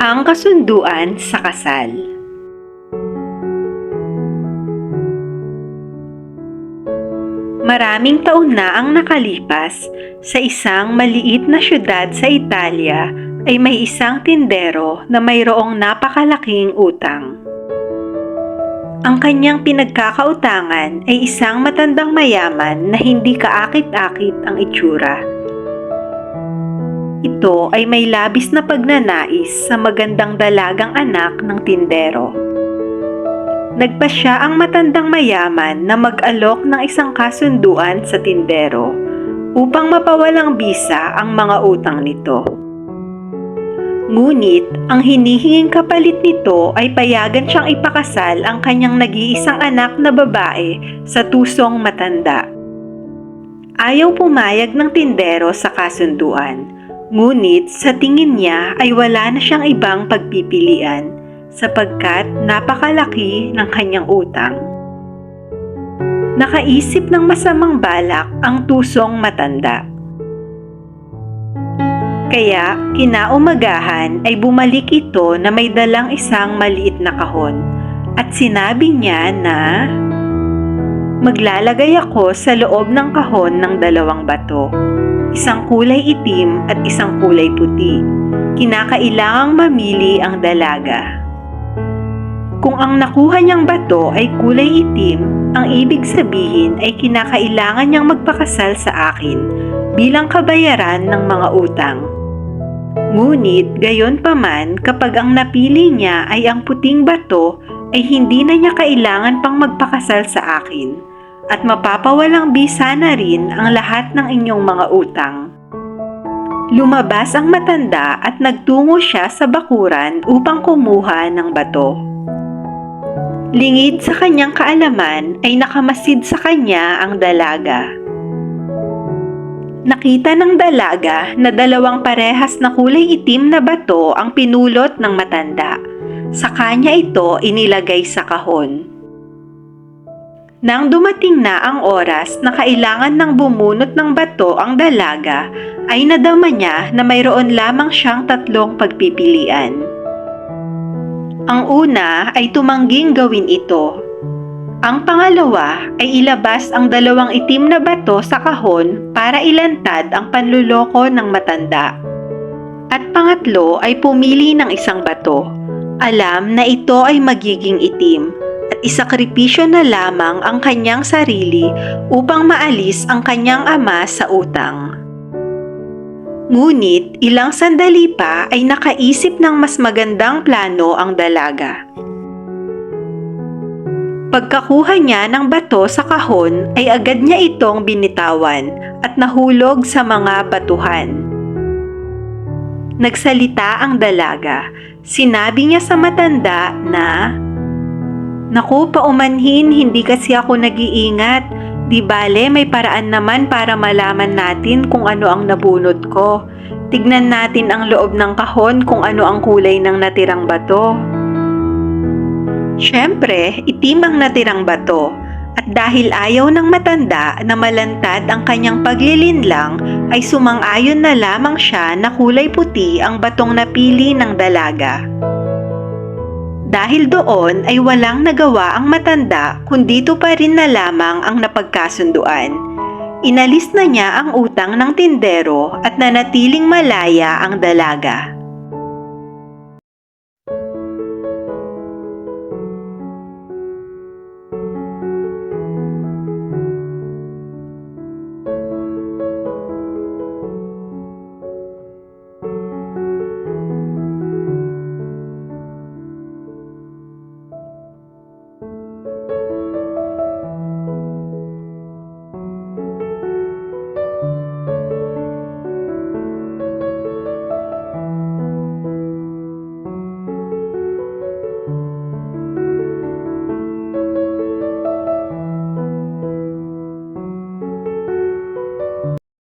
Ang kasunduan sa kasal. Maraming taon na ang nakalipas, sa isang maliit na syudad sa Italia ay may isang tindero na mayroong napakalaking utang. Ang kanyang pinagkakautangan ay isang matandang mayaman na hindi kaakit-akit ang itsura. Ito ay may labis na pagnanais sa magandang dalagang anak ng tindero. Nagpasya ang matandang mayaman na mag-alok ng isang kasunduan sa tindero upang mapawalang bisa ang mga utang nito. Ngunit ang hinihinging kapalit nito ay payagan siyang ipakasal ang kanyang nag-iisang anak na babae sa tusong matanda. Ayaw pumayag ng tindero sa kasunduan, ngunit sa tingin niya ay wala na siyang ibang pagpipilian sapagkat napakalaki ng kanyang utang. Nakaisip ng masamang balak ang tusong matanda. Kaya kinaumagahan ay bumalik ito na may dalang isang maliit na kahon at sinabi niya na maglalagay ako sa loob ng kahon ng 2 bato, isang kulay itim at isang kulay puti. Kinakailangang mamili ang dalaga. Kung ang nakuha niyang bato ay kulay itim, ang ibig sabihin ay kinakailangan niyang magpakasal sa akin bilang kabayaran ng mga utang. Ngunit gayon pa man, kapag ang napili niya ay ang puting bato, ay hindi na niya kailangan pang magpakasal sa akin at mapapawalang bisa na rin ang lahat ng inyong mga utang. Lumabas ang matanda at nagtungo siya sa bakuran upang kumuha ng bato. Lingid sa kanyang kaalaman ay nakamasid sa kanya ang dalaga. Nakita ng dalaga na 2 parehas na kulay itim na bato ang pinulot ng matanda. Sa kanya ito inilagay sa kahon. Nang dumating na ang oras na kailangan ng bumunot ng bato ang dalaga, ay nadama niya na mayroon lamang siyang 3 pagpipilian. Ang una ay tumangging gawin ito. Ang pangalawa ay ilabas ang 2 itim na bato sa kahon para ilantad ang panluloko ng matanda. At pangatlo ay pumili ng isang bato. Alam na ito ay magiging itim at isakripisyo na lamang ang kanyang sarili upang maalis ang kanyang ama sa utang. Ngunit ilang sandali pa ay nakaisip ng mas magandang plano ang dalaga. Pagkakuha niya ng bato sa kahon ay agad niya itong binitawan at nahulog sa mga batuhan. Nagsalita ang dalaga. Sinabi niya sa matanda na, "Naku, paumanhin, hindi kasi ako nag-iingat. Di bale, may paraan naman para malaman natin kung ano ang nabunot ko. Tignan natin ang loob ng kahon kung ano ang kulay ng natirang bato." Siyempre, itim ang natirang bato at dahil ayaw ng matanda na malantad ang kanyang paglilinlang ay sumang-ayon na lamang siya na kulay puti ang batong napili ng dalaga. Dahil doon ay walang nagawa ang matanda kundi ito pa rin na lamang ang napagkasunduan. Inalis na niya ang utang ng tindero at nanatiling malaya ang dalaga.